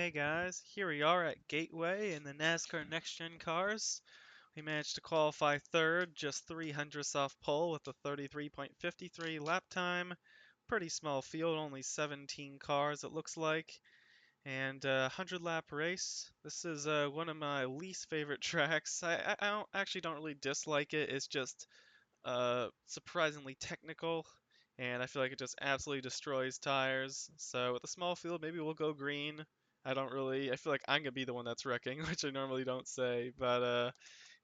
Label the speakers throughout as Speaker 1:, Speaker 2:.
Speaker 1: Hey guys, here we are at Gateway in the NASCAR Next Gen cars. We managed to qualify third, just 300ths off pole with a 33.53 lap time. Pretty small field, only 17 cars it looks like, and a 100 lap race. This is one of my least favorite tracks. I don't really dislike it. It's just surprisingly technical, and I feel like it just absolutely destroys tires. So with a small field, maybe we'll go green. I feel like I'm gonna be the one that's wrecking, which I normally don't say, but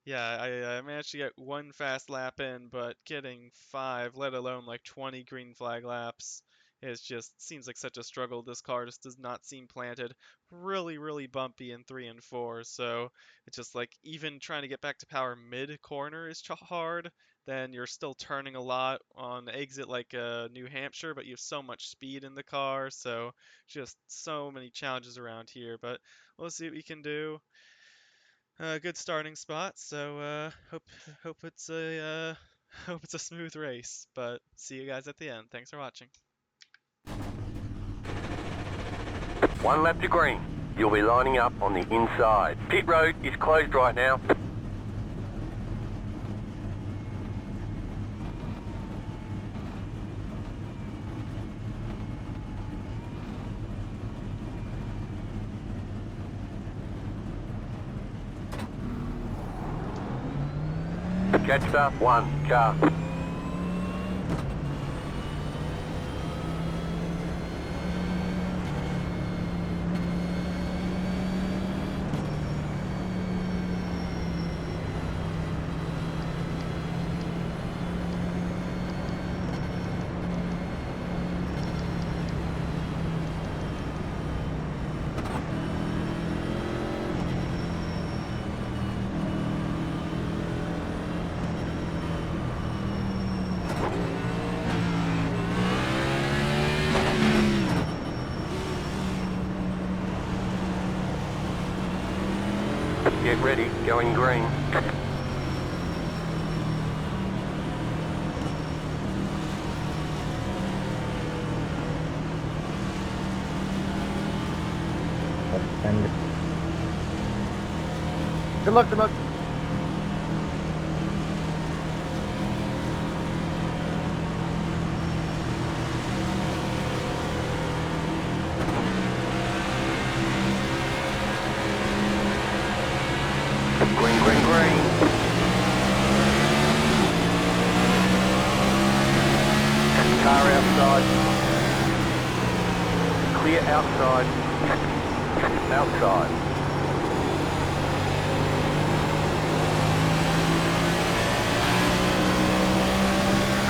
Speaker 1: yeah, I managed to get one fast lap in, but getting five, let alone like 20 green flag laps, is just seems like such a struggle. This car just does not seem planted. Really, really bumpy in three and four. So it's just like even trying to get back to power mid corner is hard. Then you're still turning a lot on exit like New Hampshire, but you have so much speed in the car. So just so many challenges around here. But we'll see what we can do. Good starting spot, so hope it's a hope it's a smooth race. But see you guys at the end. Thanks for watching.
Speaker 2: One lap to green. You'll be lining up on the inside. Pit road is closed right now. Catch start one car. Get ready, going green.
Speaker 3: Good luck, good luck.
Speaker 2: Green, green, green. Car outside. Clear outside. Outside.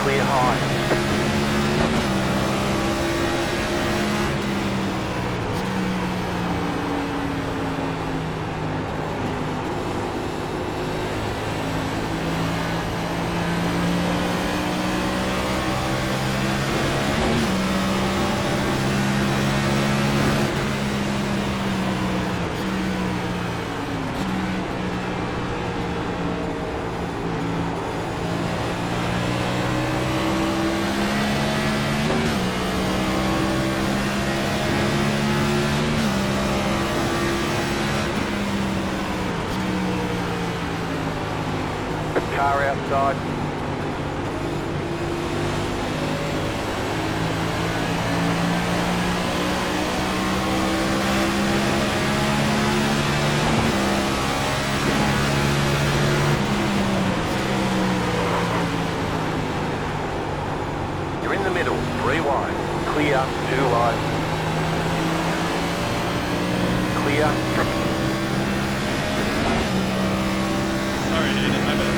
Speaker 2: Clear high. Car outside. You're in the middle, 3 wide. Clear, 2 wide. Clear.
Speaker 1: Sorry, Hayden, my bad.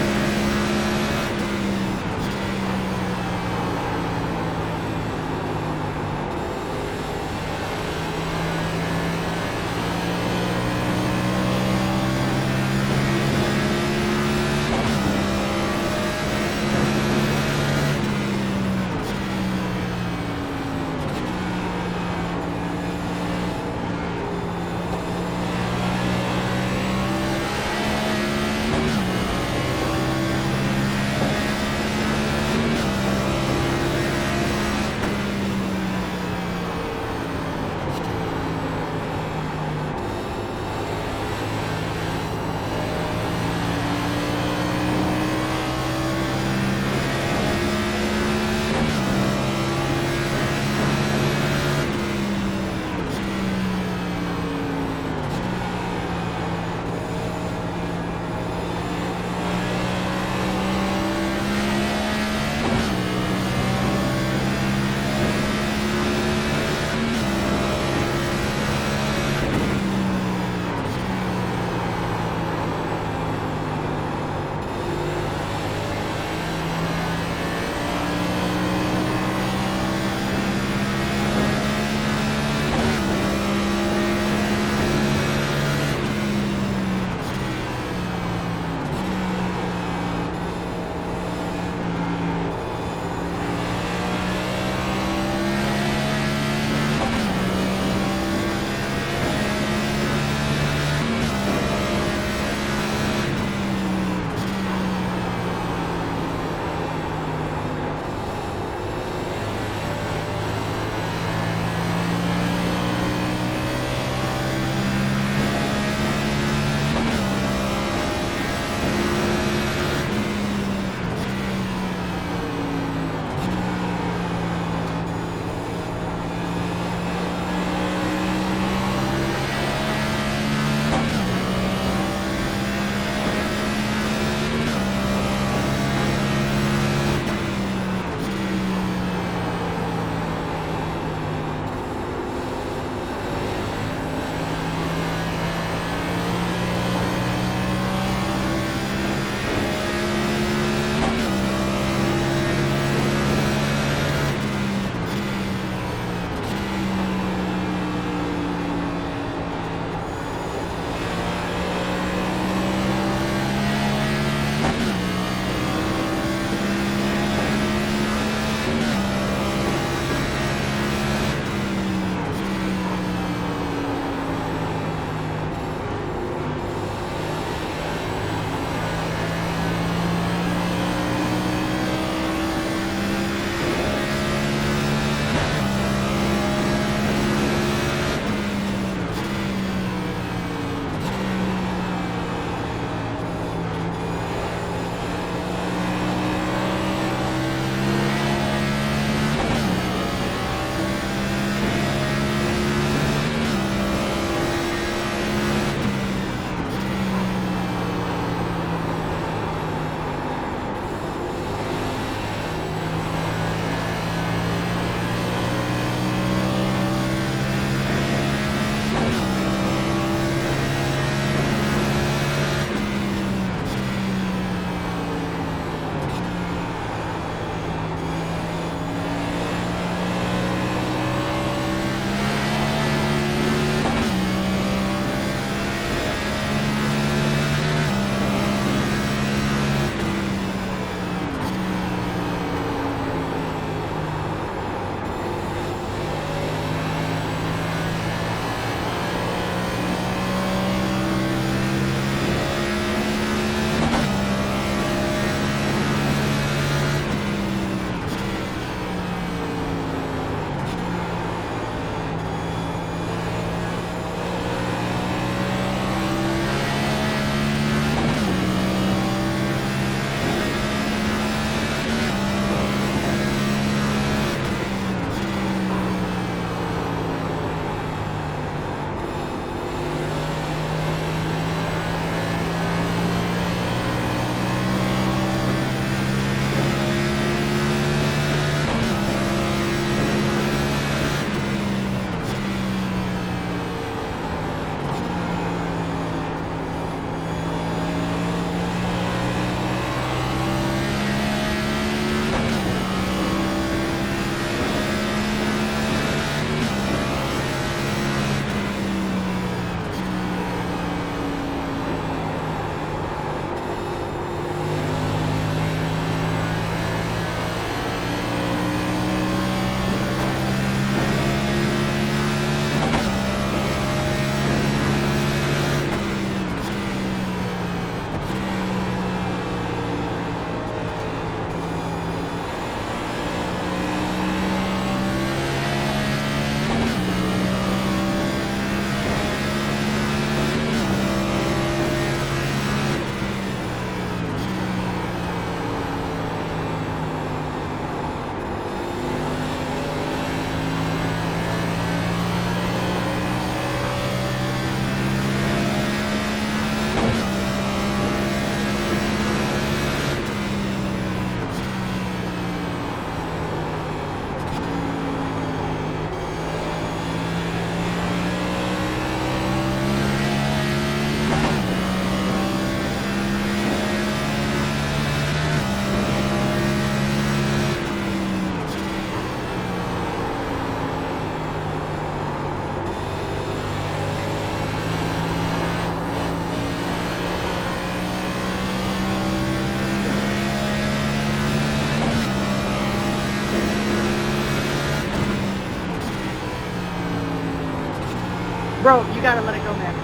Speaker 3: Bro, you gotta let it go, man.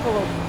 Speaker 3: Pull over.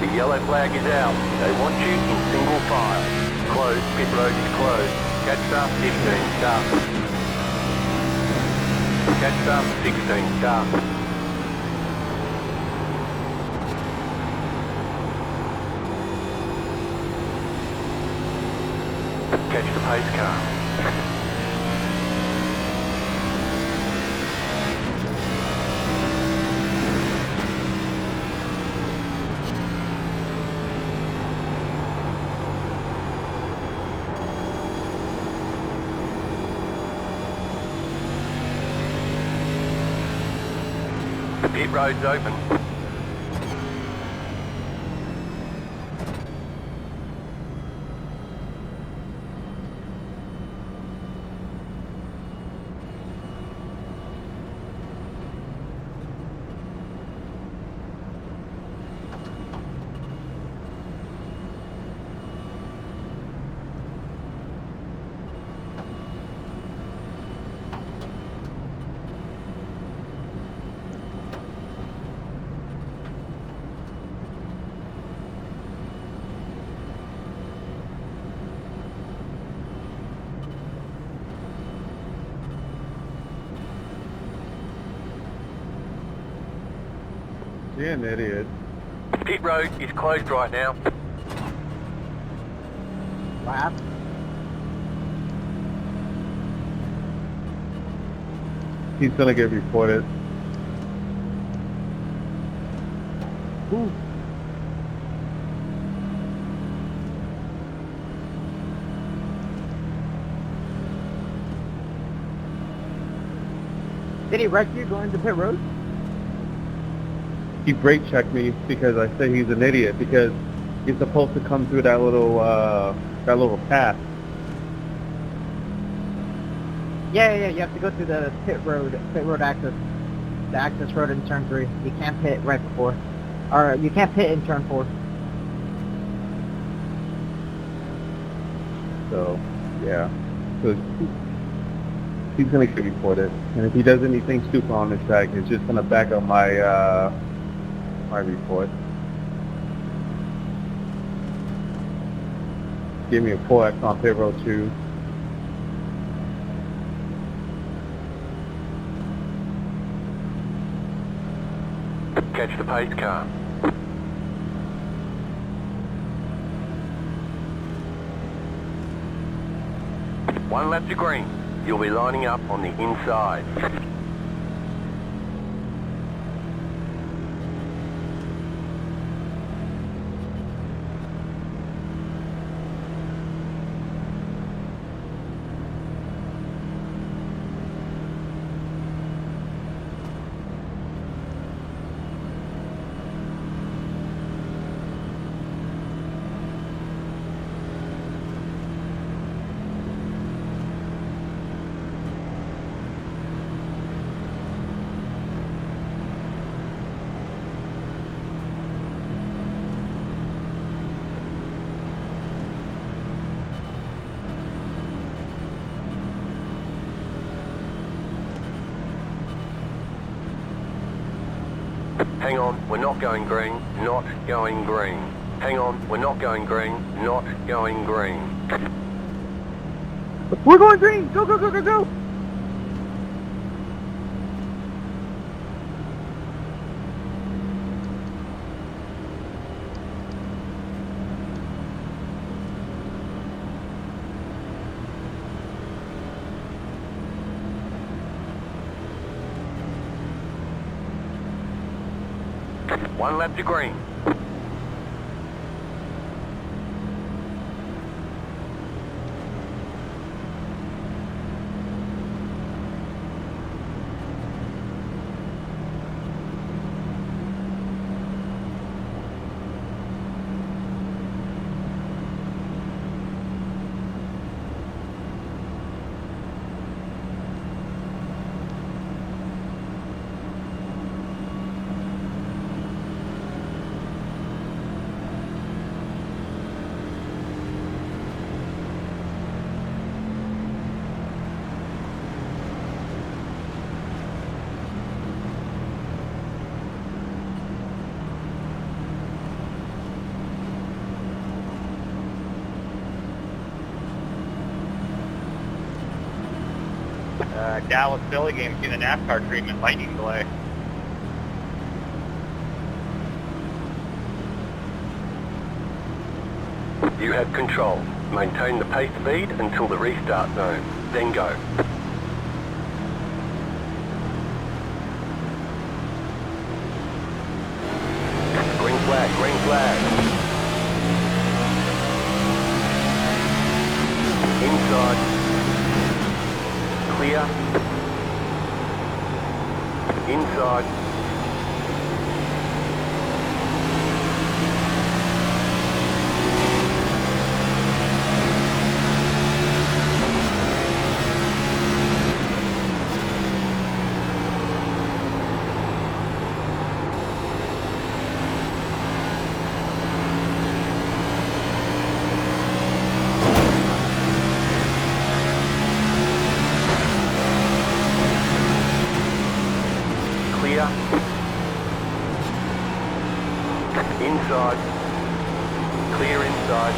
Speaker 2: The yellow flag is out. They want you in single file. Closed. Pit road is closed. Catch start 15 start. Catch start 16 start. Catch the pace car. The pit road's open.
Speaker 4: You're an idiot.
Speaker 2: Pit road is closed right now.
Speaker 3: What happened?
Speaker 4: He's gonna get reported.
Speaker 3: Ooh. Did he wreck you going to pit road?
Speaker 4: He brake checked me because I said he's an idiot because he's supposed to come through that little path.
Speaker 3: Yeah, you have to go through the pit road access, the access road in turn 3. You can't pit right before, or you can't pit in turn 4.
Speaker 4: So, yeah. So he's gonna get reported, and if he does anything stupid on the track, it's just gonna back up my my report. Give me a 4X on pit road 2.
Speaker 2: Catch the pace car. One lap to green. You'll be lining up on the inside. Hang on, we're not going green, not going green. Hang on, we're not going green, not going green.
Speaker 3: We're going green! Go, go, go, go, go!
Speaker 2: One lap to green.
Speaker 5: Dallas Philly game, see the NASCAR treatment, lightning delay.
Speaker 2: You have control. Maintain the pace speed until the restart zone. Then go. Green flag, green flag. Inside. Clear. Inside. Clear. Inside. Clear inside.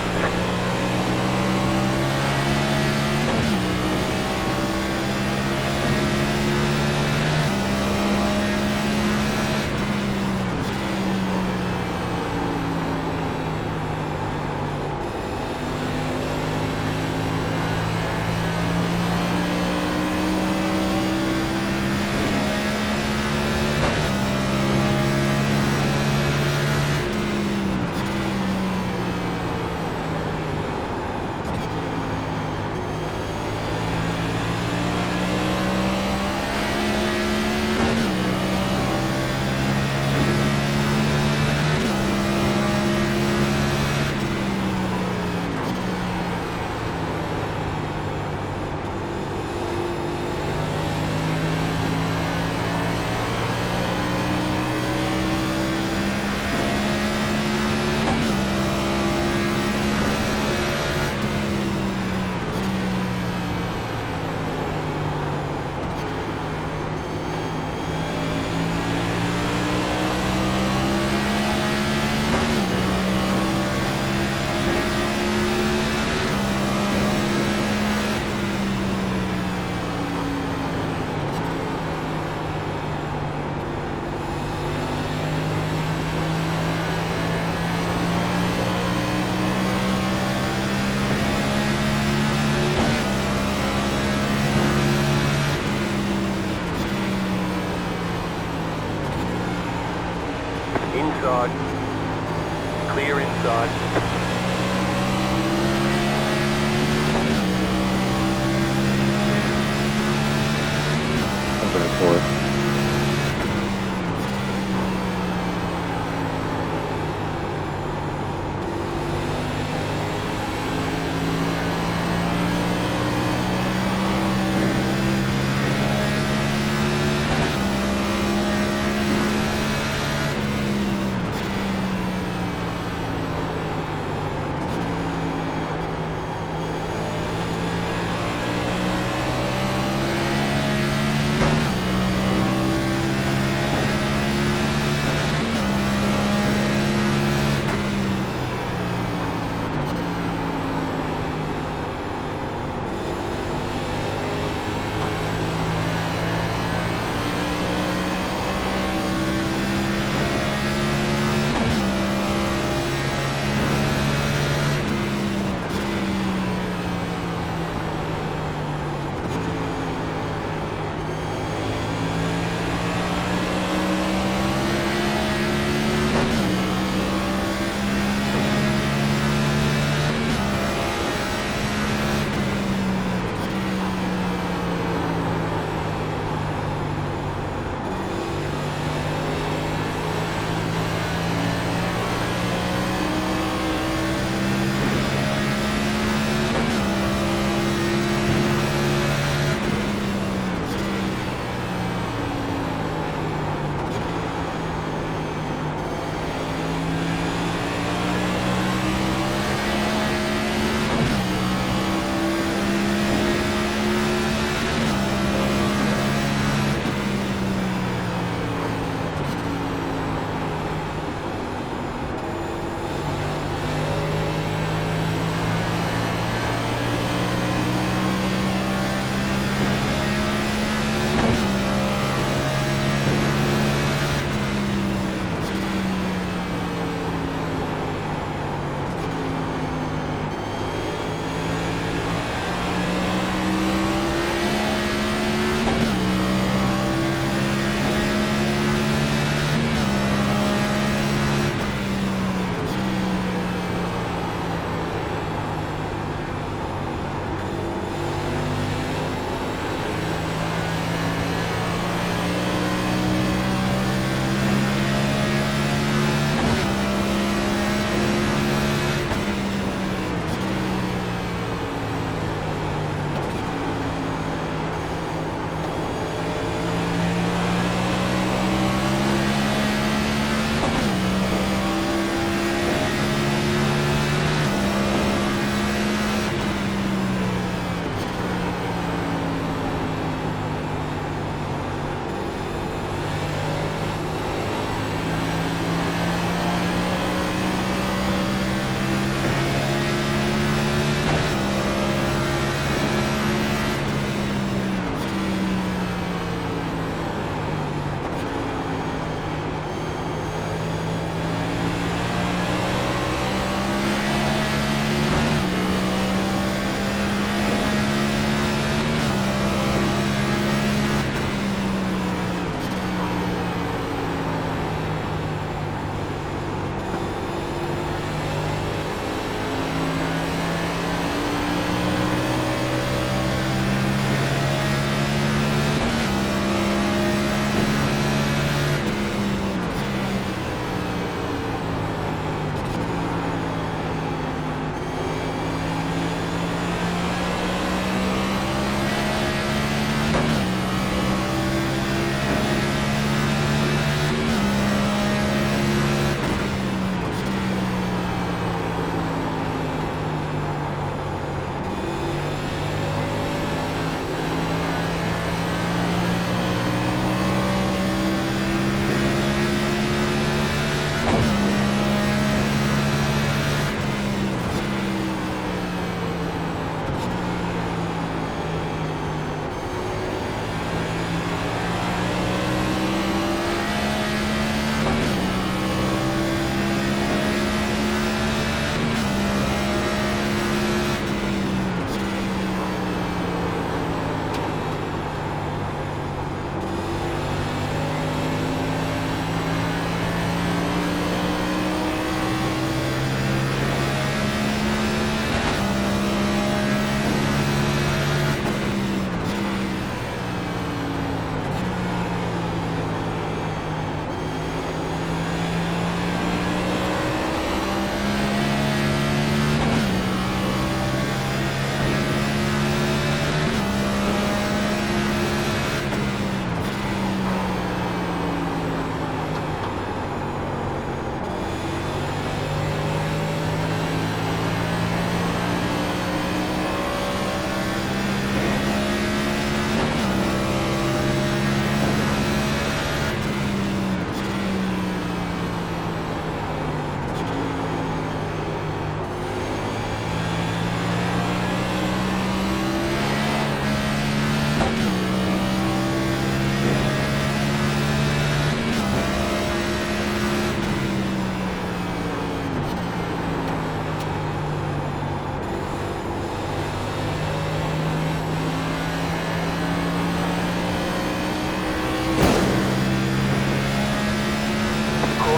Speaker 2: Inside. Clear inside.
Speaker 4: Open it forward.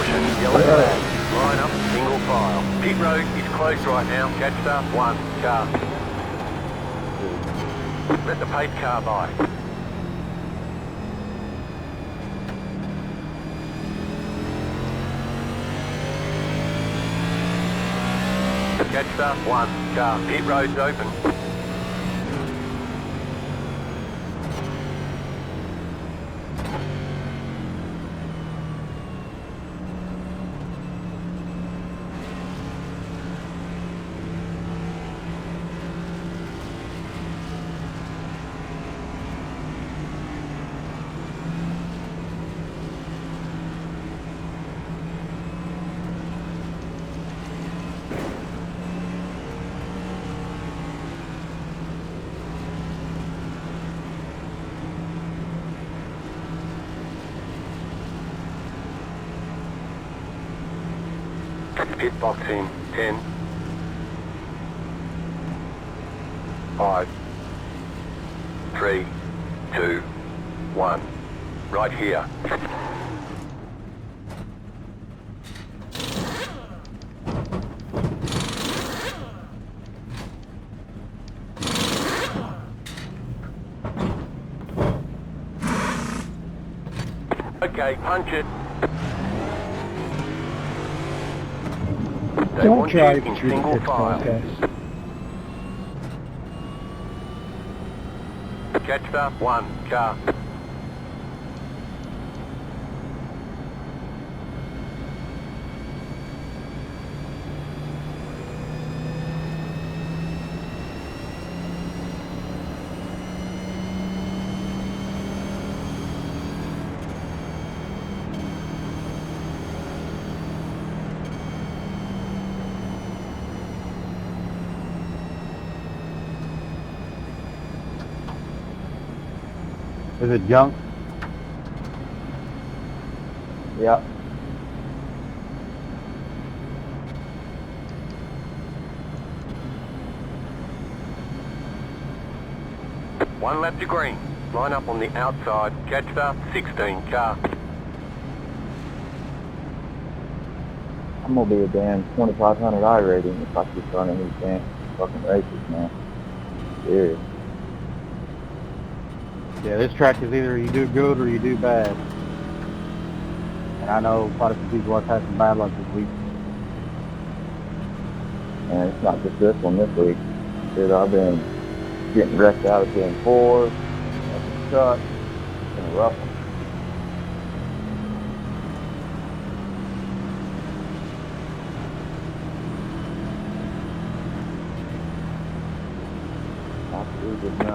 Speaker 2: Caution, yellow flag. Line up, single file. Pit road is closed right now. Catch start, 1 car. Let the pace car by. Catch start, 1 car. Pit road's open. Pit box in 10, 5, 3, 2, 1. Right here. Okay, punch it. They
Speaker 6: Don't
Speaker 2: want you
Speaker 6: drive
Speaker 2: in
Speaker 6: through the
Speaker 2: single
Speaker 6: pit
Speaker 2: file.
Speaker 6: guys.
Speaker 2: Catch start, 1 car.
Speaker 4: Is it junk? Yep.
Speaker 2: One lap to green. Line up on the outside. Catch start, 16 car.
Speaker 7: I'm gonna be a damn 2500 iRating if I keep running these damn fucking races, man. Serious.
Speaker 4: Yeah, this track is either you do good or you do bad. And I know quite a few people have had some bad luck this week.
Speaker 7: And it's not just this one this week. Dude, I've been getting wrecked out of 10-4, and stuck. It's been a rough one.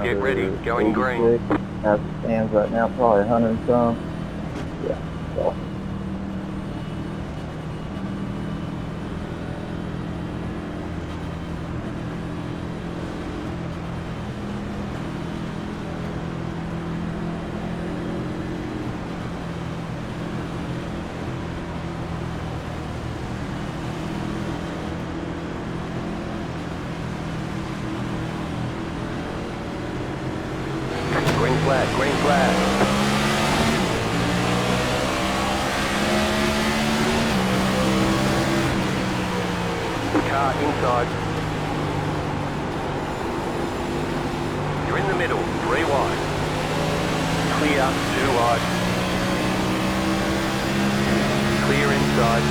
Speaker 2: Get ready, going green.
Speaker 7: As it stands right now, probably 100 and some. Yeah, so.
Speaker 2: Green flag, green flag. Car inside. You're in the middle, 3 wide. Clear, 2 wide. Clear inside.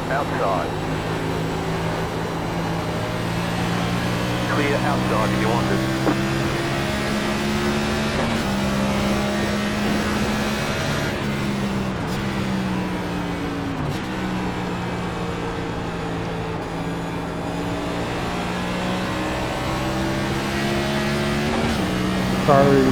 Speaker 2: Outside. Clear outside if you want it.
Speaker 6: Sorry.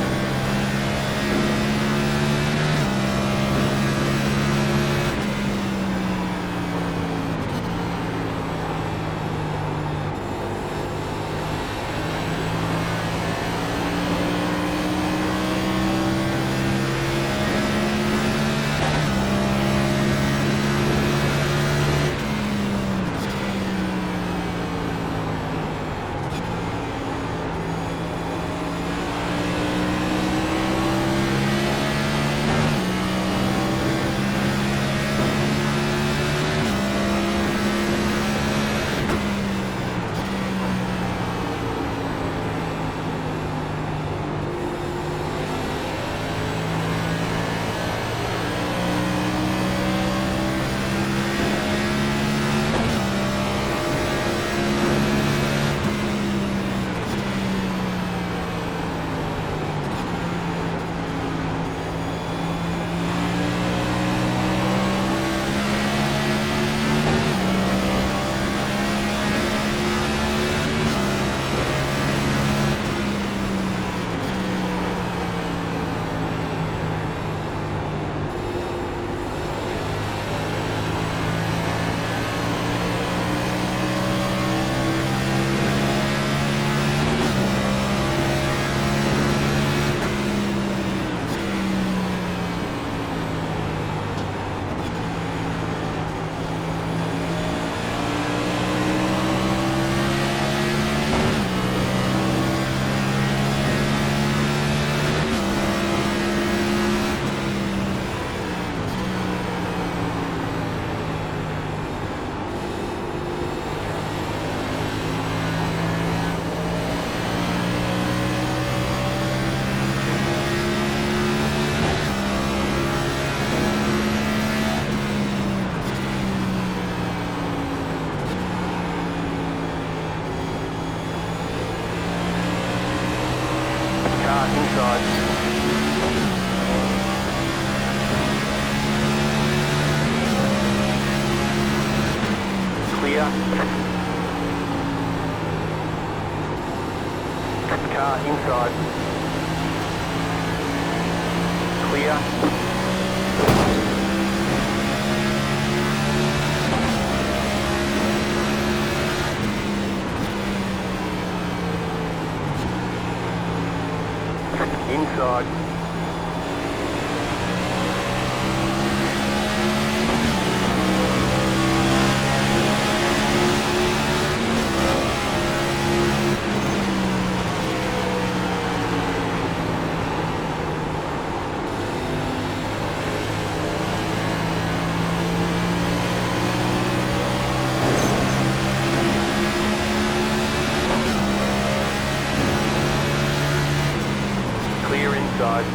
Speaker 2: inside. Clear. Car inside. Clear. Inside. Clear inside.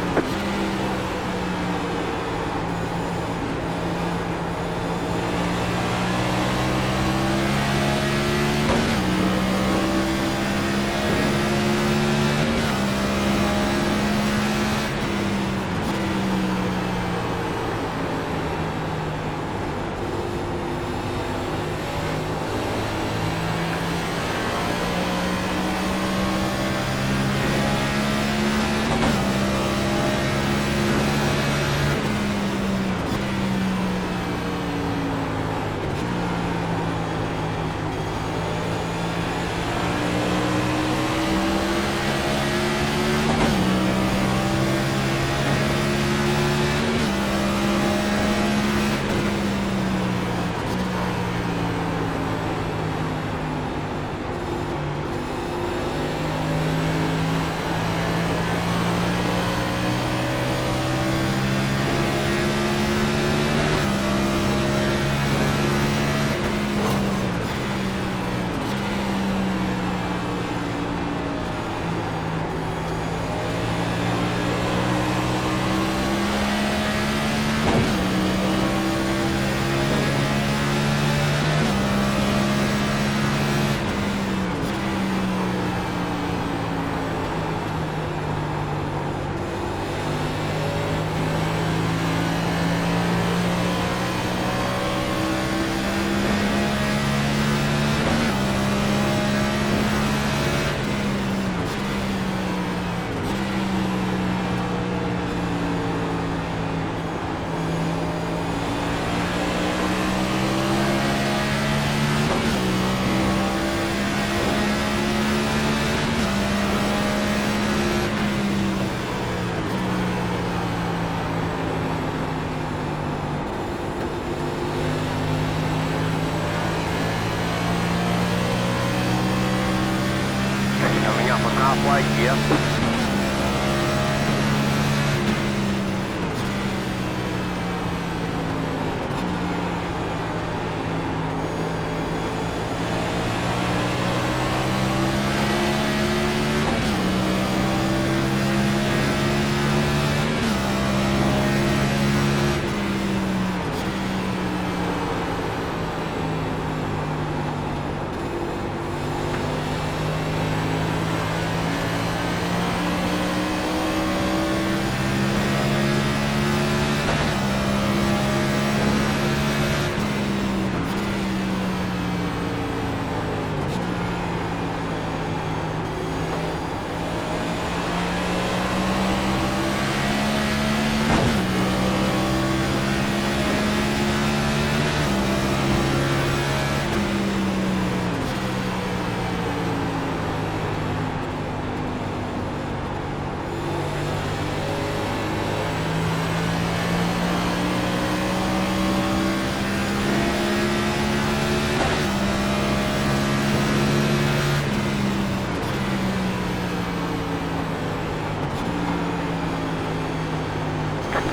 Speaker 2: Coming up on halfway here.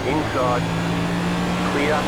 Speaker 2: Inside. Clear.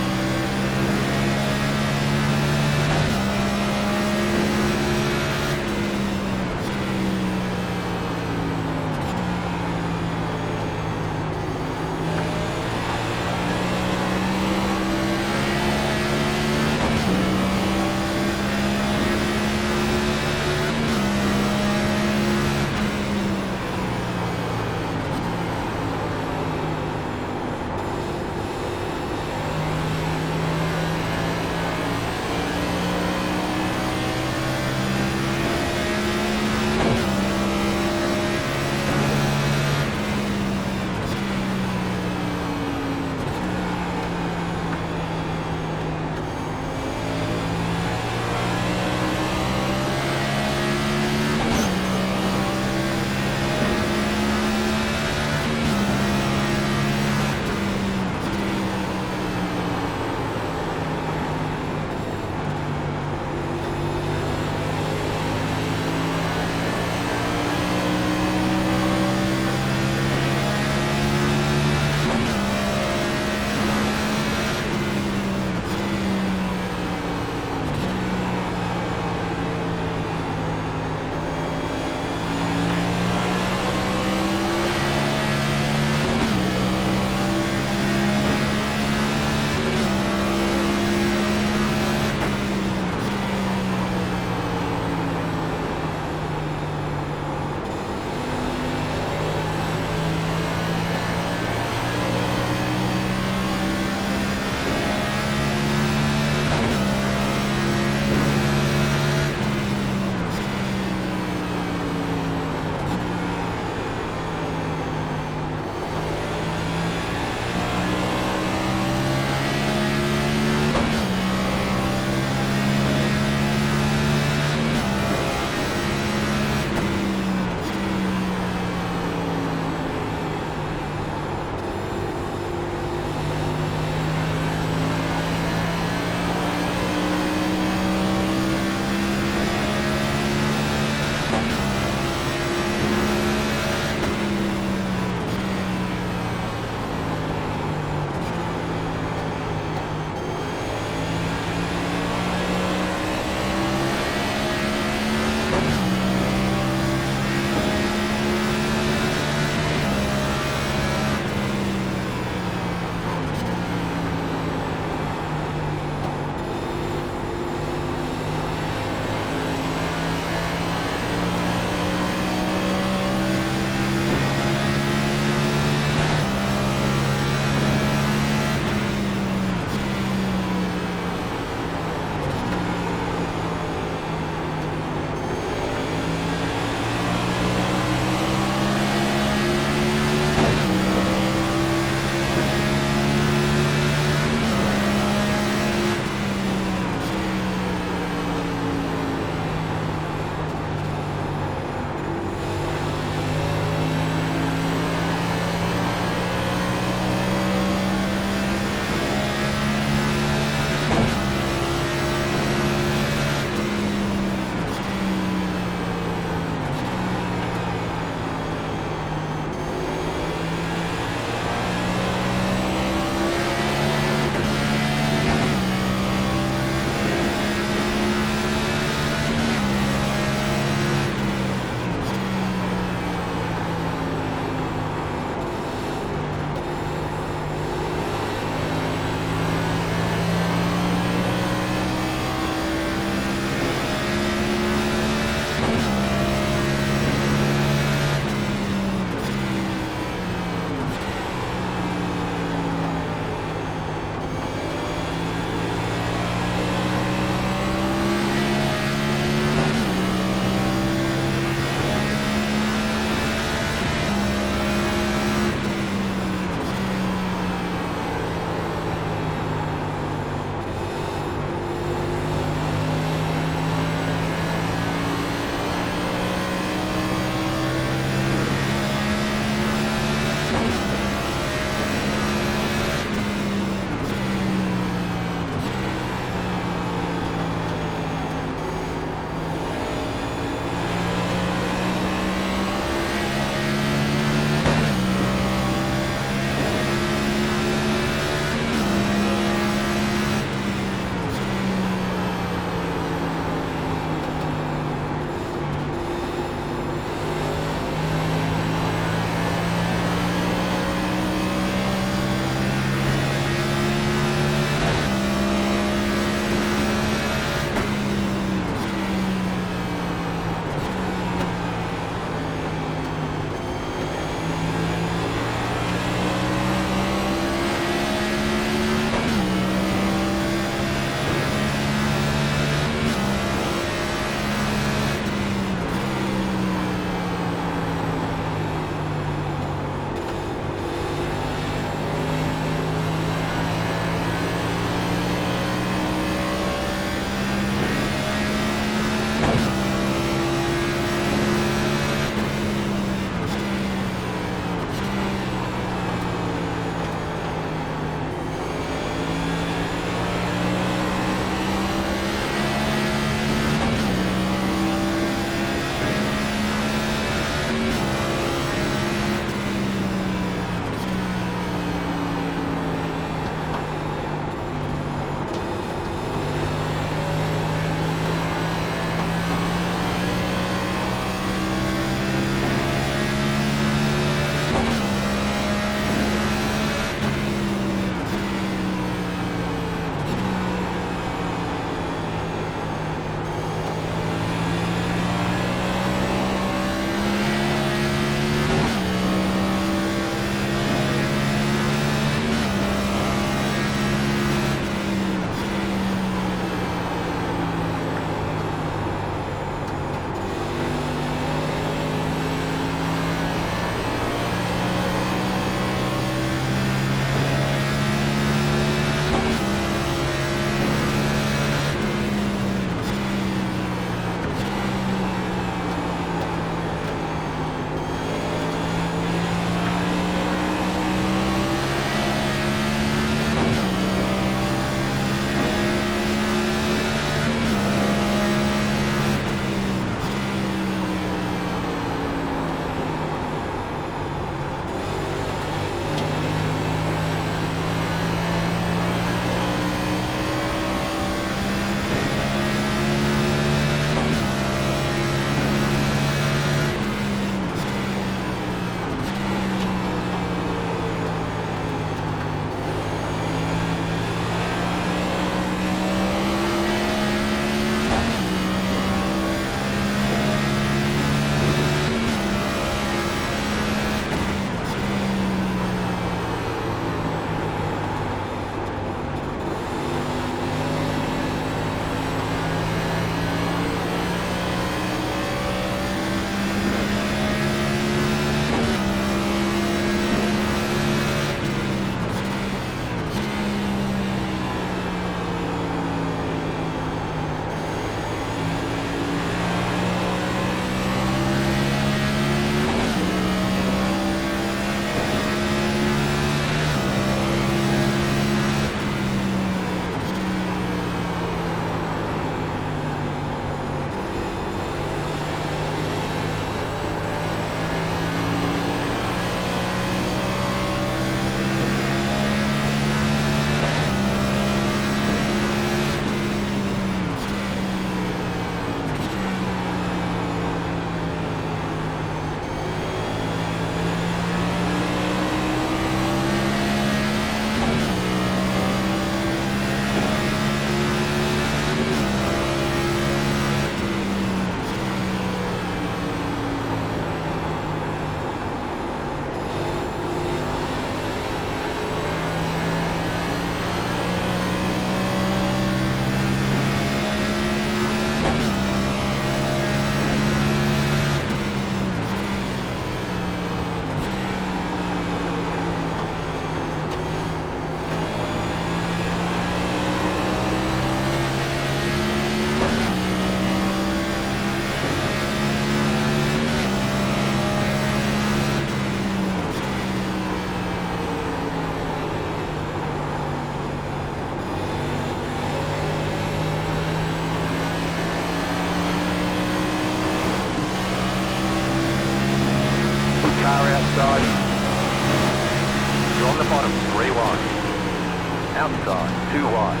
Speaker 2: Too wide.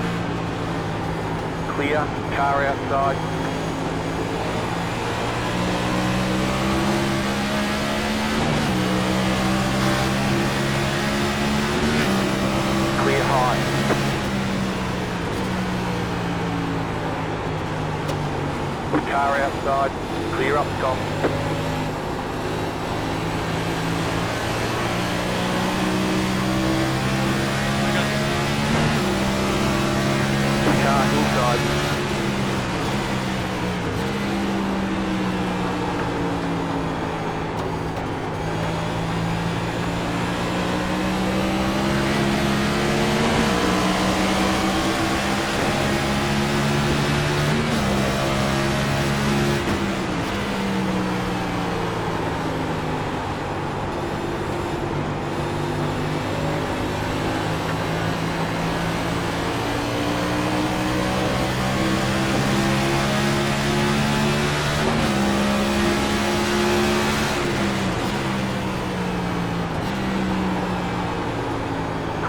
Speaker 2: Clear. Car outside. Clear high. Car outside. Clear up top. Car inside.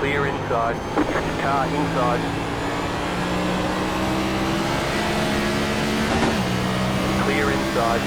Speaker 2: Clear inside. Car inside. Clear inside.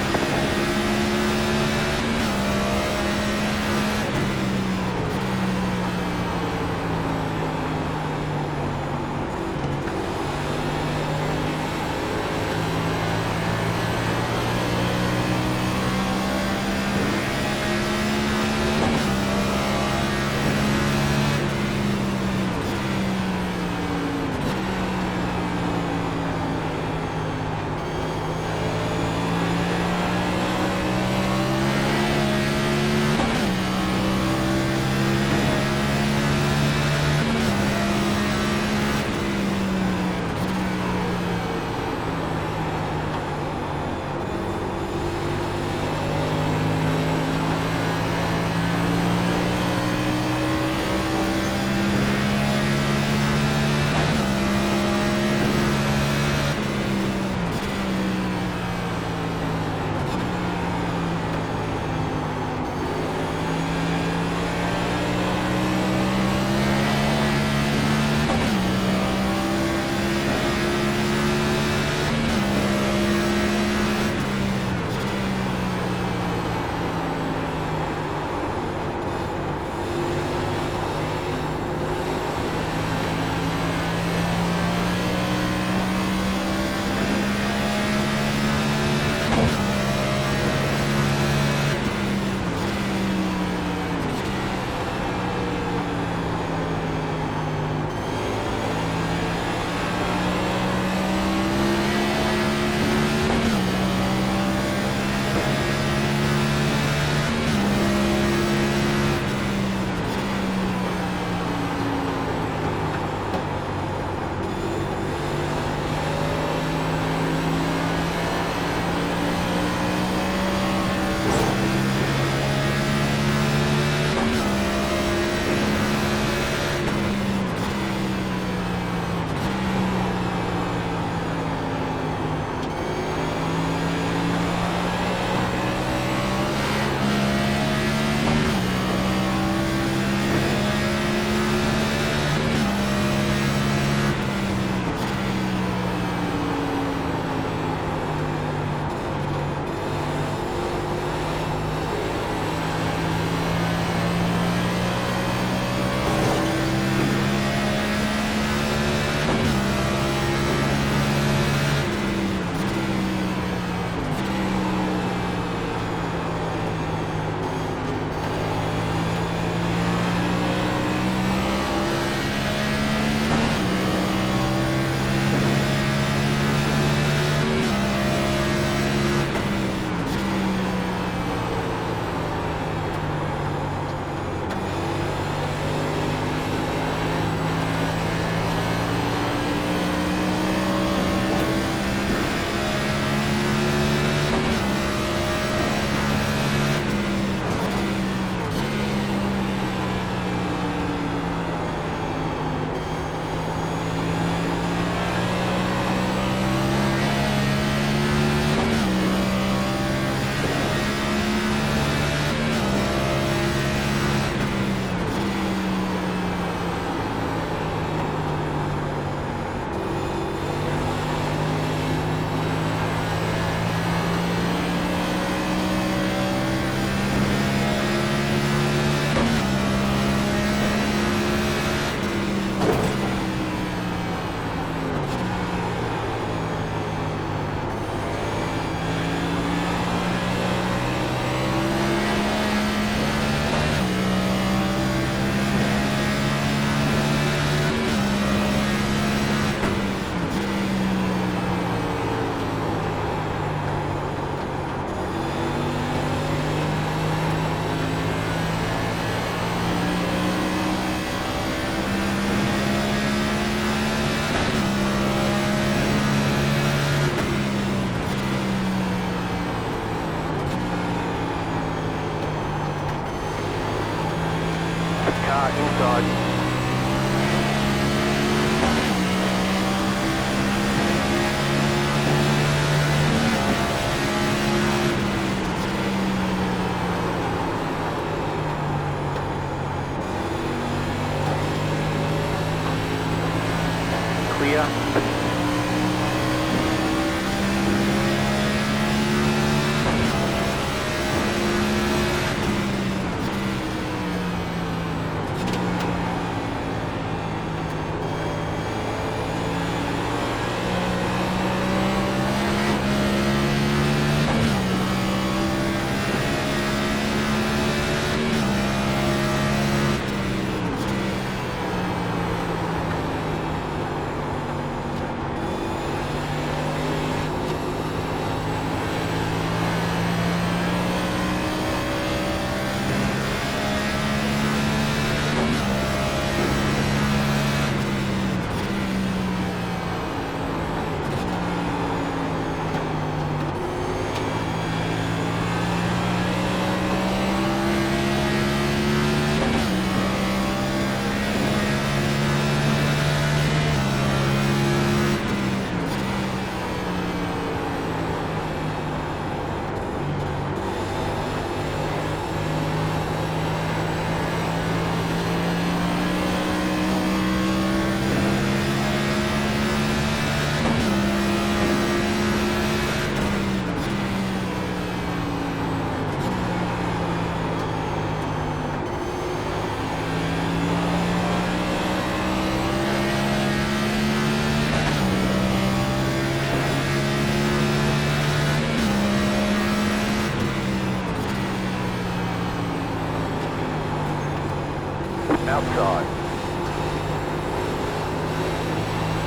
Speaker 2: Outside.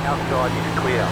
Speaker 2: Outside is clear.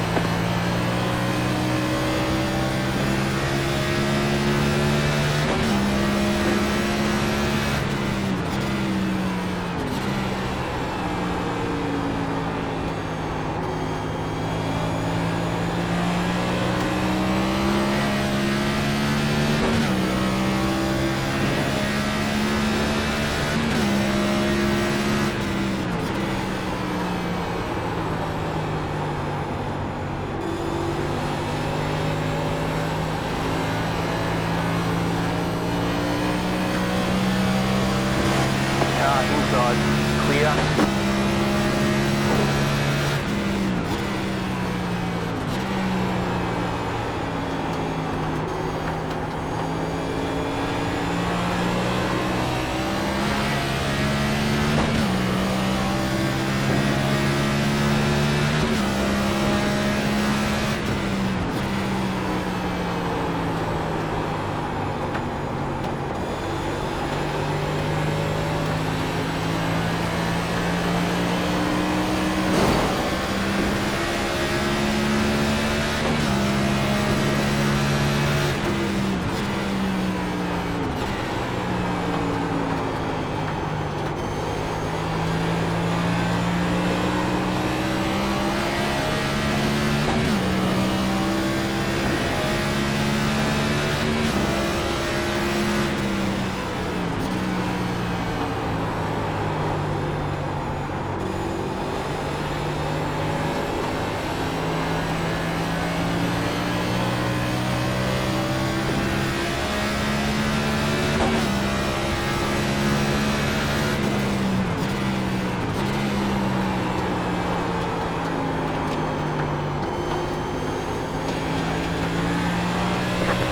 Speaker 2: Car inside, clear.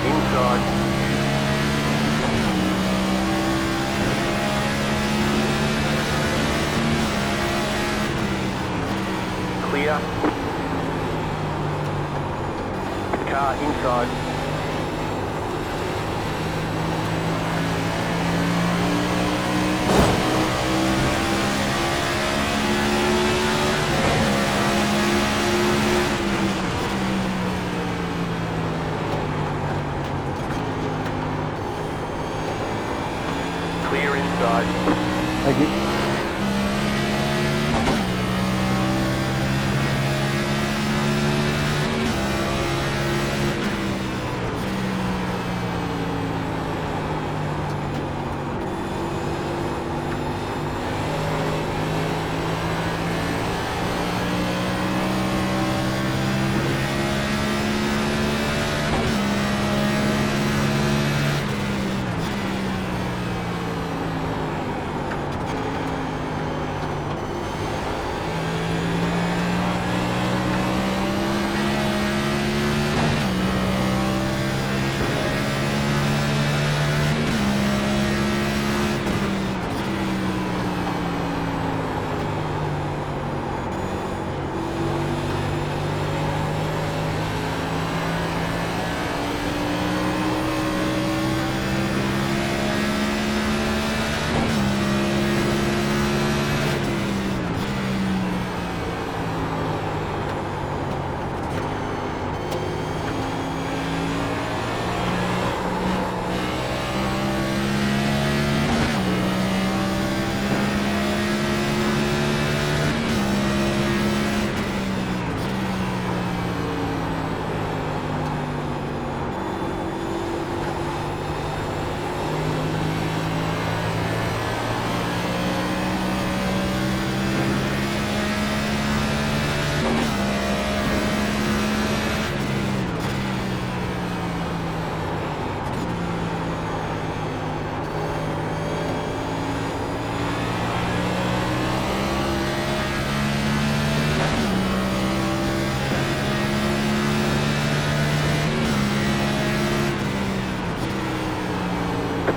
Speaker 2: Inside. Clear. Car inside. Clear inside.
Speaker 4: Thank you.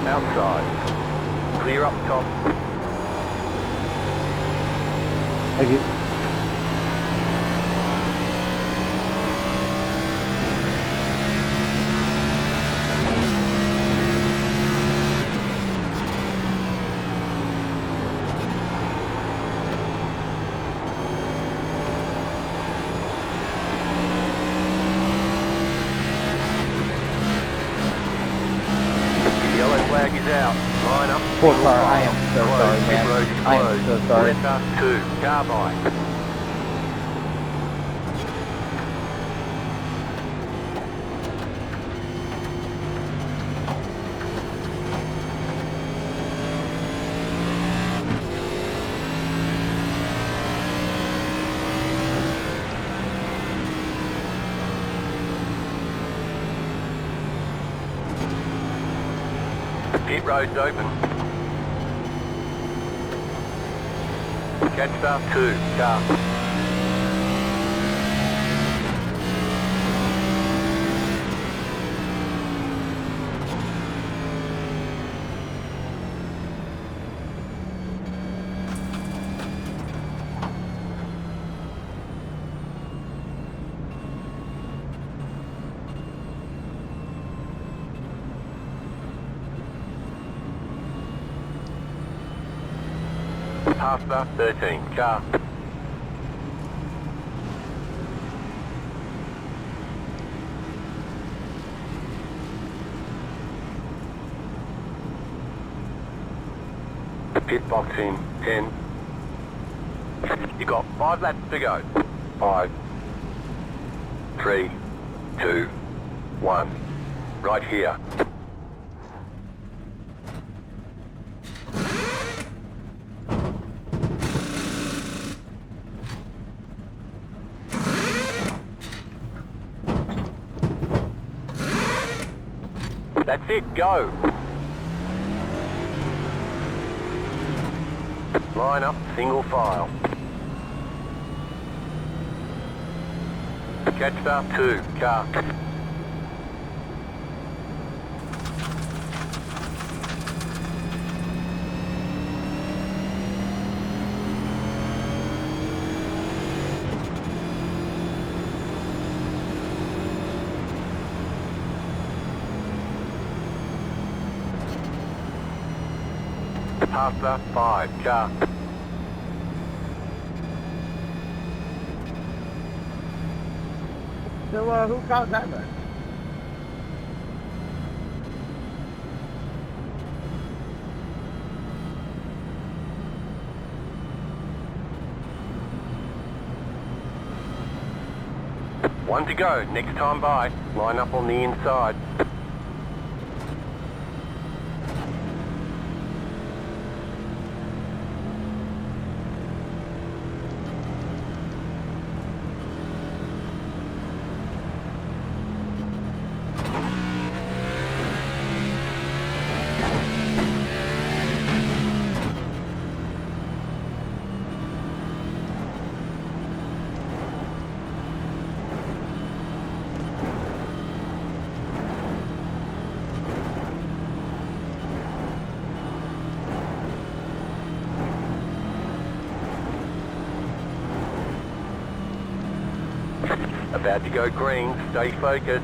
Speaker 4: Outside. Clear up top. Thank you.
Speaker 2: Line up,
Speaker 3: Poor
Speaker 2: single
Speaker 3: car, I
Speaker 2: file.
Speaker 3: am so
Speaker 2: Closed,
Speaker 3: sorry,
Speaker 2: pit
Speaker 3: man.
Speaker 2: road is
Speaker 3: I am
Speaker 2: closed.
Speaker 3: so sorry.
Speaker 2: Left 2, carbine. Pit road's open. Catch start 2, car. Half start 13, car. Pit box in 10. You got 5 laps to go. 5, 3, 2, 1. Right here. That's it, go. Line up, single file. Catch start 2, car. Half start 5, car.
Speaker 3: So, who caused that wreck?
Speaker 2: One to go, next time by. Line up on the inside. About to go green, stay focused.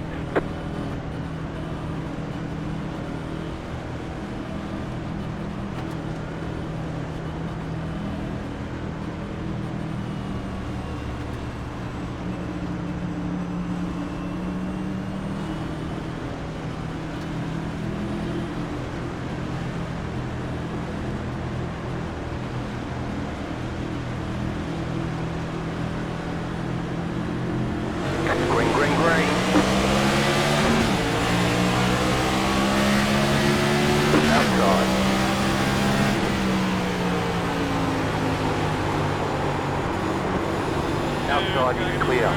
Speaker 2: Green, green, green. Outside. Outside is clear.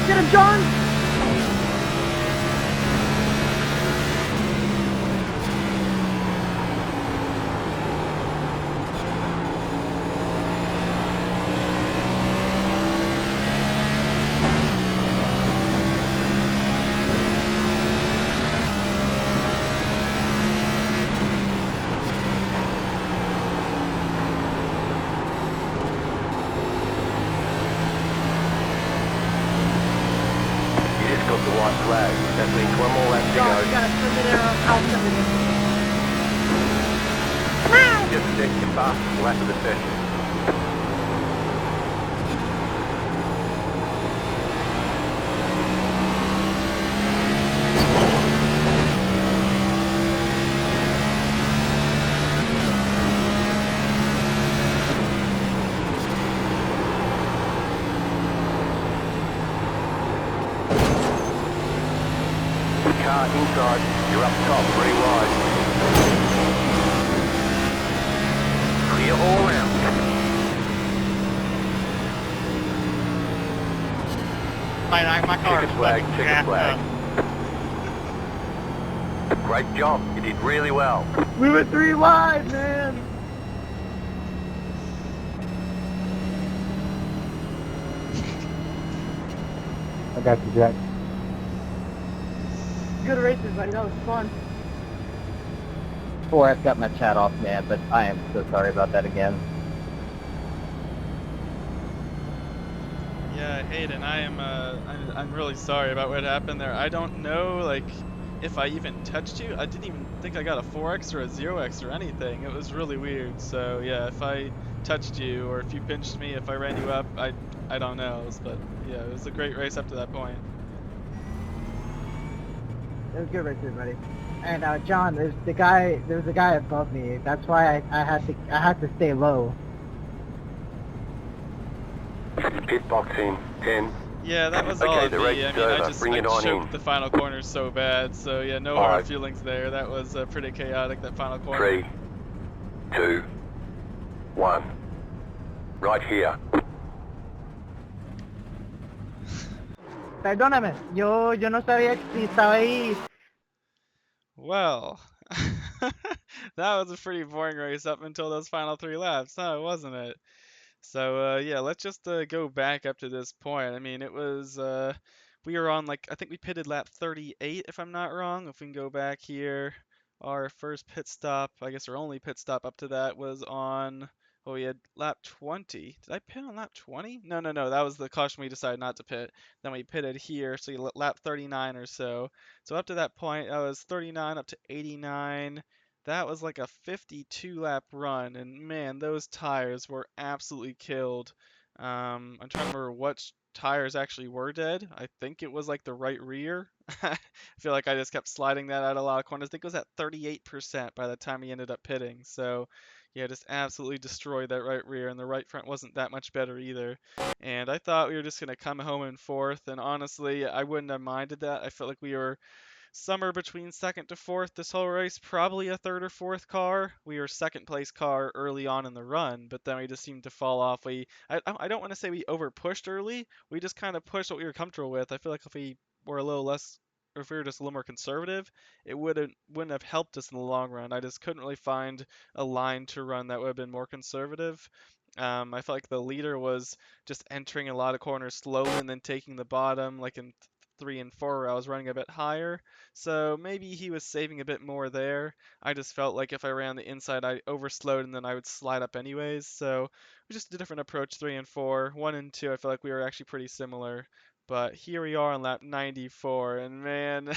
Speaker 3: Get him, John!
Speaker 2: of the white flag. That means one more lap to
Speaker 3: John,
Speaker 2: go.
Speaker 3: you gotta send it in or I'll send it in.
Speaker 2: Just set your fastest lap of the session. Car inside, you're up top, very wide. Clear all round.
Speaker 5: My car
Speaker 2: Checker
Speaker 5: is
Speaker 2: flag,
Speaker 5: fucking
Speaker 2: checker
Speaker 5: jacked
Speaker 2: flag.
Speaker 5: up.
Speaker 2: Great job, you did really well.
Speaker 3: We were 3 wide, man.
Speaker 4: I got you, Jack.
Speaker 3: Good races, buddy. That was fun. Forrest got my chat off, man, but I am so sorry about that again.
Speaker 1: Yeah, Hayden, I'm really sorry about what happened there. I don't know, like, if I even touched you. I didn't even think I got a 4x or a 0x or anything. It was really weird. So yeah, if I touched you or if you pinched me, if I ran you up, I don't know. But yeah, it was a great race up to that point.
Speaker 3: It was good races, buddy. And John, there was a guy above me. That's why I had to stay low.
Speaker 2: Pit box in, 10.
Speaker 1: Yeah, that was all
Speaker 2: Okay,
Speaker 1: on
Speaker 2: the race
Speaker 1: me. I
Speaker 2: is
Speaker 1: mean,
Speaker 2: over. Bring
Speaker 1: I
Speaker 2: it on
Speaker 1: choked
Speaker 2: in.
Speaker 1: the final corner so bad. So yeah, no hard
Speaker 2: 5,
Speaker 1: feelings there. That was pretty chaotic, that final corner.
Speaker 2: 3, 2, 1. Right here.
Speaker 3: Perdóname, yo no sabía si estaba ahí.
Speaker 1: Well, that was a pretty boring race up until those final 3 laps, huh, wasn't it? So yeah, let's just go back up to this point. I mean, it was we were on like I think we pitted lap 38 if I'm not wrong. If we can go back here, our first pit stop, I guess our only pit stop up to that was on well, we had lap 20. Did I pit on lap 20? No, no, no. That was the caution we decided not to pit. Then we pitted here, so you lap 39 or so. So up to that point, I was 39 up to 89. That was like a 52 lap run, and man, those tires were absolutely killed. I'm trying to remember what tires actually were dead. I think it was like the right rear. I feel like I just kept sliding that out a lot of corners. I think it was at 38% by the time he ended up pitting. So, yeah, just absolutely destroyed that right rear, and the right front wasn't that much better either. And I thought we were just going to come home in fourth, and honestly, I wouldn't have minded that. I felt like we were somewhere between second to fourth this whole race, probably a third or fourth car. We were second place car early on in the run, but then we just seemed to fall off. I don't want to say we over pushed early. We just kind of pushed what we were comfortable with. I feel like if we were a little less, or if we were just a little more conservative, it wouldn't have helped us in the long run. I just couldn't really find a line to run that would have been more conservative. I felt like the leader was just entering a lot of corners slowly and then taking the bottom, like in 3 and 4 where I was running a bit higher. So maybe he was saving a bit more there. I just felt like if I ran the inside, I overslowed and then I would slide up anyways. So we just did a different approach 3 and 4. 1 and 2, I feel like we were actually pretty similar. But here we are on lap 94, and man,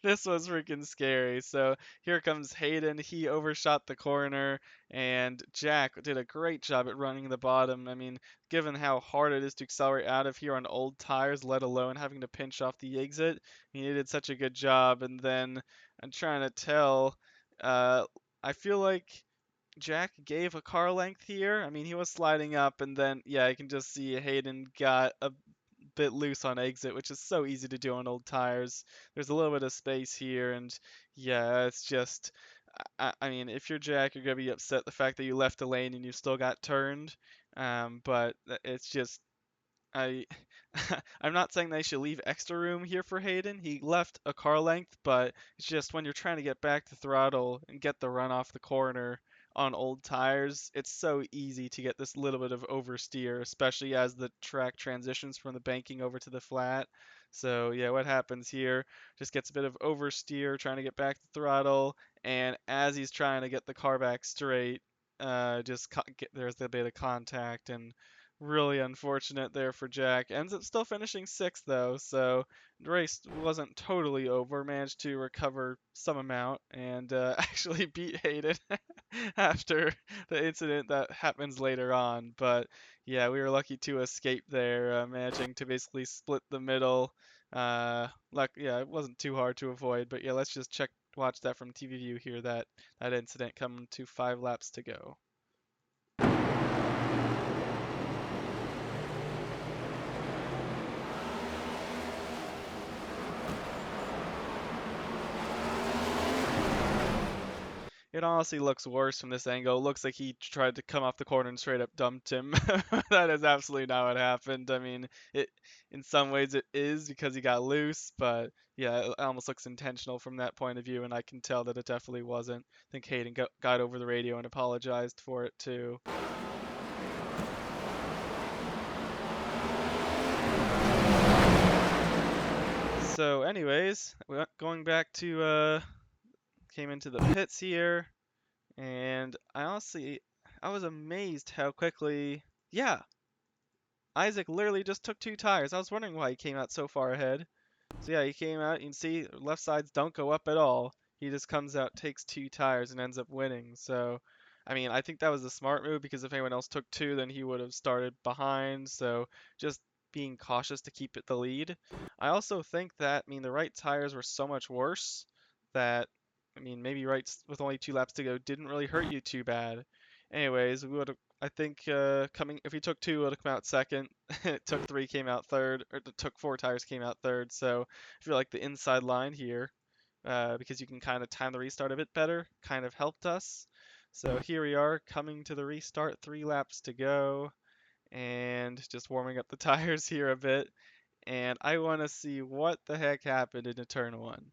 Speaker 1: this was freaking scary. So here comes Hayden. He overshot the corner, and Jack did a great job at running the bottom. I mean, given how hard it is to accelerate out of here on old tires, let alone having to pinch off the exit, he did such a good job. And then I'm trying to tell, uh, I feel like Jack gave a car length here. I mean, he was sliding up, and then, yeah, you can just see Hayden got a bit loose on exit, which is so easy to do on old tires. There's a little bit of space here, and yeah, it's just, I mean, if you're Jack, you're gonna be upset the fact that you left a lane and you still got turned. But it's just, I I'm not saying they should leave extra room here for Hayden. He left a car length, but it's just when you're trying to get back to throttle and get the run off the corner on old tires, it's so easy to get this little bit of oversteer, especially as the track transitions from the banking over to the flat. So yeah, what happens here? Just gets a bit of oversteer trying to get back to throttle, and as he's trying to get the car back straight, there's a bit of contact and really unfortunate there for Jack. Ends up still finishing sixth though, so the race wasn't totally over. Managed to recover some amount and actually beat Hayden after the incident that happens later on. But yeah, we were lucky to escape there, managing to basically split the middle. Yeah, it wasn't too hard to avoid. But yeah, let's just watch that from TV view here. That incident coming to 5 laps to go. It honestly looks worse from this angle. It looks like he tried to come off the corner and straight up dumped him. That is absolutely not what happened. I mean, it in some ways it is because he got loose, but yeah, it almost looks intentional from that point of view, and I can tell that it definitely wasn't. I think Hayden got over the radio and apologized for it too. So, anyways, going back to came into the pits here. And I was amazed how quickly, yeah, Isaac literally just took 2 tires. I was wondering why he came out so far ahead. So yeah, he came out, you can see left sides don't go up at all. He just comes out, takes 2 tires, and ends up winning. So, I mean, I think that was a smart move because if anyone else took two, then he would have started behind. So just being cautious to keep it the lead. I also think that, I mean, the right tires were so much worse that, I mean, maybe rights with only 2 laps to go didn't really hurt you too bad. Anyways, we would have, I think, coming if he took two, would have come out second. It took three, came out third, or it took 4 tires, came out third. So I feel like the inside line here, because you can kind of time the restart a bit better, kind of helped us. So here we are coming to the restart, 3 laps to go, and just warming up the tires here a bit. And I want to see what the heck happened in turn one.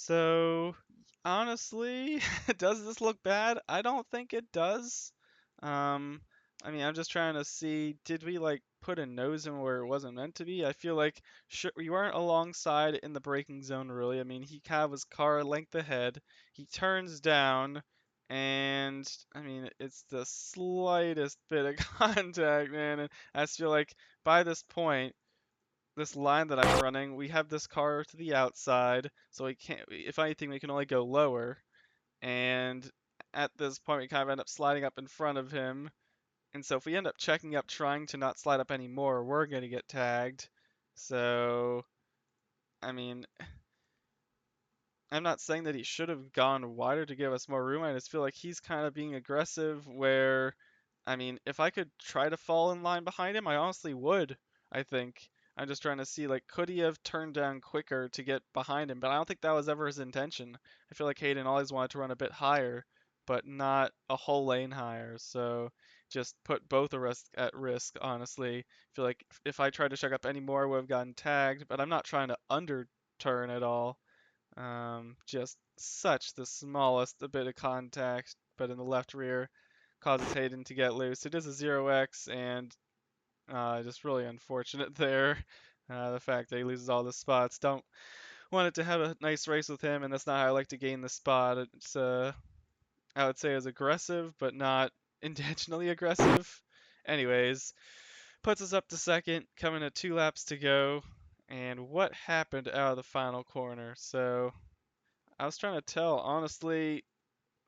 Speaker 1: So, honestly, does this look bad? I don't think it does. Um, I mean, I'm just trying to see, did we like put a nose in where it wasn't meant to be? I feel like we weren't alongside in the braking zone really. I mean, he kind of was car length ahead. He turns down, and I mean, it's the slightest bit of contact, man. And I just feel like by this point, this line that I'm running, we have this car to the outside, so we can't, if anything, we can only go lower. And at this point, we kind of end up sliding up in front of him. And so if we end up checking up, trying to not slide up anymore, we're going to get tagged. So, I mean, I'm not saying that he should have gone wider to give us more room. I just feel like he's kind of being aggressive where, I mean, if I could try to fall in line behind him, I honestly would, I think. I'm just trying to see, like, could he have turned down quicker to get behind him? But I don't think that was ever his intention. I feel like Hayden always wanted to run a bit higher, but not a whole lane higher. So just put both of us at risk, honestly. I feel like if I tried to check up any more, I would have gotten tagged, but I'm not trying to underturn at all. Just such the smallest a bit of contact, but in the left rear causes Hayden to get loose. It is a 0x, and just really unfortunate there. The fact that he loses all the spots. Don't want it to have a nice race with him, and that's not how I like to gain the spot. It's I would say is aggressive, but not intentionally aggressive. Anyways, puts us up to second, coming at 2 laps to go. And what happened out of the final corner? So I was trying to tell, honestly,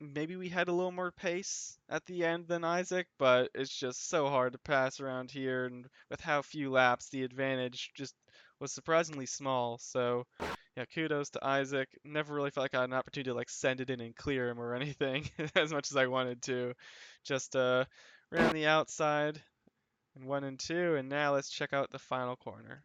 Speaker 1: maybe we had a little more pace at the end than Isaac, but it's just so hard to pass around here, and with how few laps, the advantage just was surprisingly small. So, yeah, kudos to Isaac. Never really felt like I had an opportunity to like send it in and clear him or anything as much as I wanted to. Just ran on the outside in 1 and 2, and now let's check out the final corner.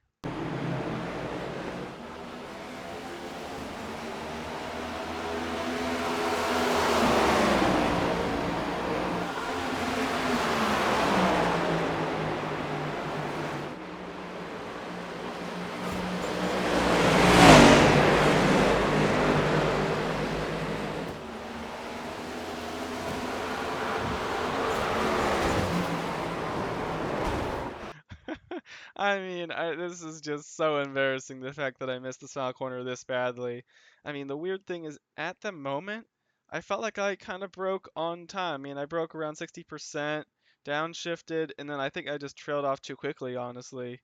Speaker 1: I mean, this is just so embarrassing, the fact that I missed the final corner this badly. I mean, the weird thing is, at the moment, I felt like I kind of broke on time. I mean, I broke around 60%, downshifted, and then I think I just trailed off too quickly, honestly.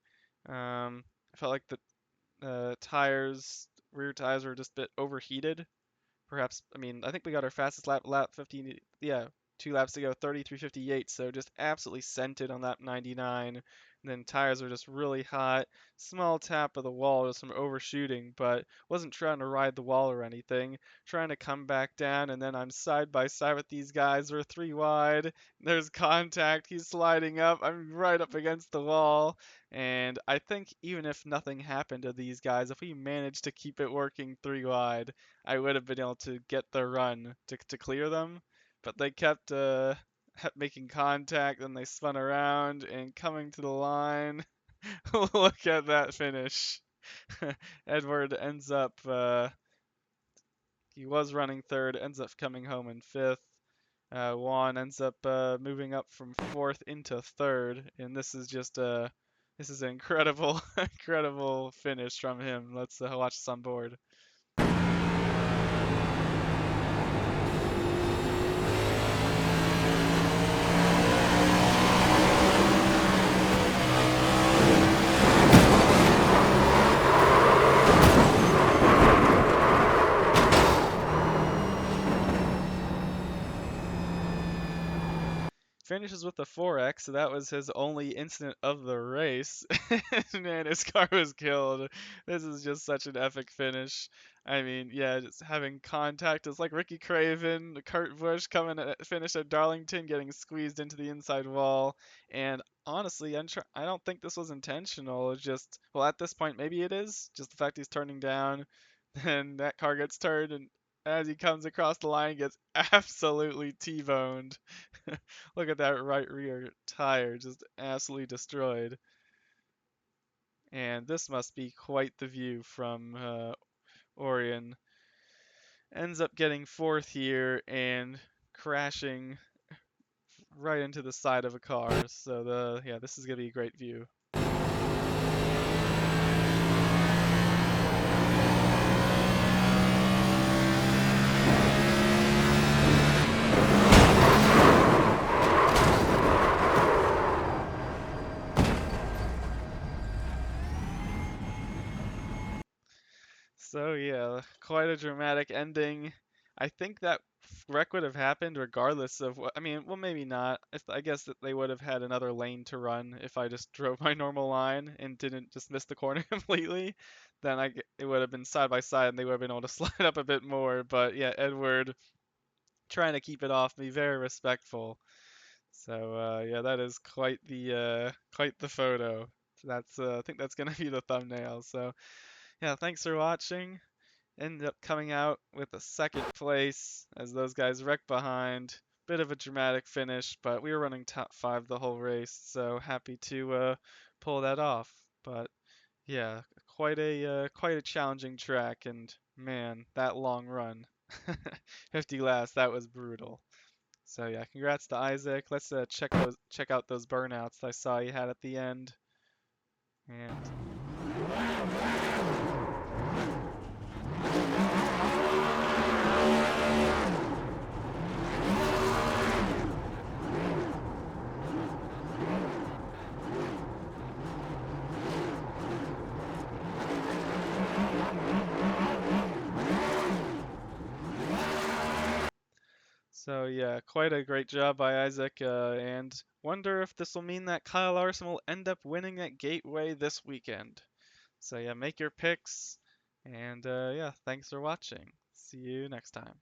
Speaker 1: I felt like the rear tires were just a bit overheated. Perhaps, I mean, I think we got our fastest lap 50, yeah, 2 laps to go, 33:58. So just absolutely scented on that 99. And then tires were just really hot. Small tap of the wall just from overshooting, but wasn't trying to ride the wall or anything. Trying to come back down, and then I'm side by side with these guys. We're 3 wide. There's contact. He's sliding up. I'm right up against the wall. And I think even if nothing happened to these guys, if we managed to keep it working 3 wide, I would have been able to get the run to clear them, but they kept making contact, then they spun around and coming to the line. Look at that finish. Edward ends up, he was running third, ends up coming home in fifth. Juan ends up moving up from fourth into third, and this is an incredible, incredible finish from him. Let's watch this on board. Finishes with a 4x, so that was his only incident of the race. Man, his car was killed. This is just such an epic finish. I mean, yeah, just having contact is like Ricky Craven, Kurt Busch coming at finish at Darlington, getting squeezed into the inside wall. And honestly, I don't think this was intentional. It's just, well, at this point, maybe it is. Just the fact he's turning down, then that car gets turned, and as he comes across the line, he gets absolutely T-boned. Look at that right rear tire, just absolutely destroyed. And this must be quite the view from Orion. Ends up getting fourth here and crashing right into the side of a car. So yeah, this is gonna be a great view. So yeah, quite a dramatic ending. I think that wreck would have happened regardless of what. I mean, well, maybe not. I guess that they would have had another lane to run if I just drove my normal line and didn't just miss the corner completely. Then it would have been side by side and they would have been able to slide up a bit more. But yeah, Edward trying to keep it off, be very respectful. So yeah, that is quite the photo. So that's I think that's gonna be the thumbnail. So yeah, thanks for watching. Ended up coming out with a second place as those guys wrecked behind. Bit of a dramatic finish, but we were running top 5 the whole race, so happy to pull that off. But yeah, quite a challenging track, and man, that long run, 50 laps, that was brutal. So yeah, congrats to Isaac. Let's check out those burnouts I saw you had at the end. And so yeah, quite a great job by Isaac, and wonder if this will mean that Kyle Larson will end up winning at Gateway this weekend. So yeah, make your picks, and yeah, thanks for watching. See you next time.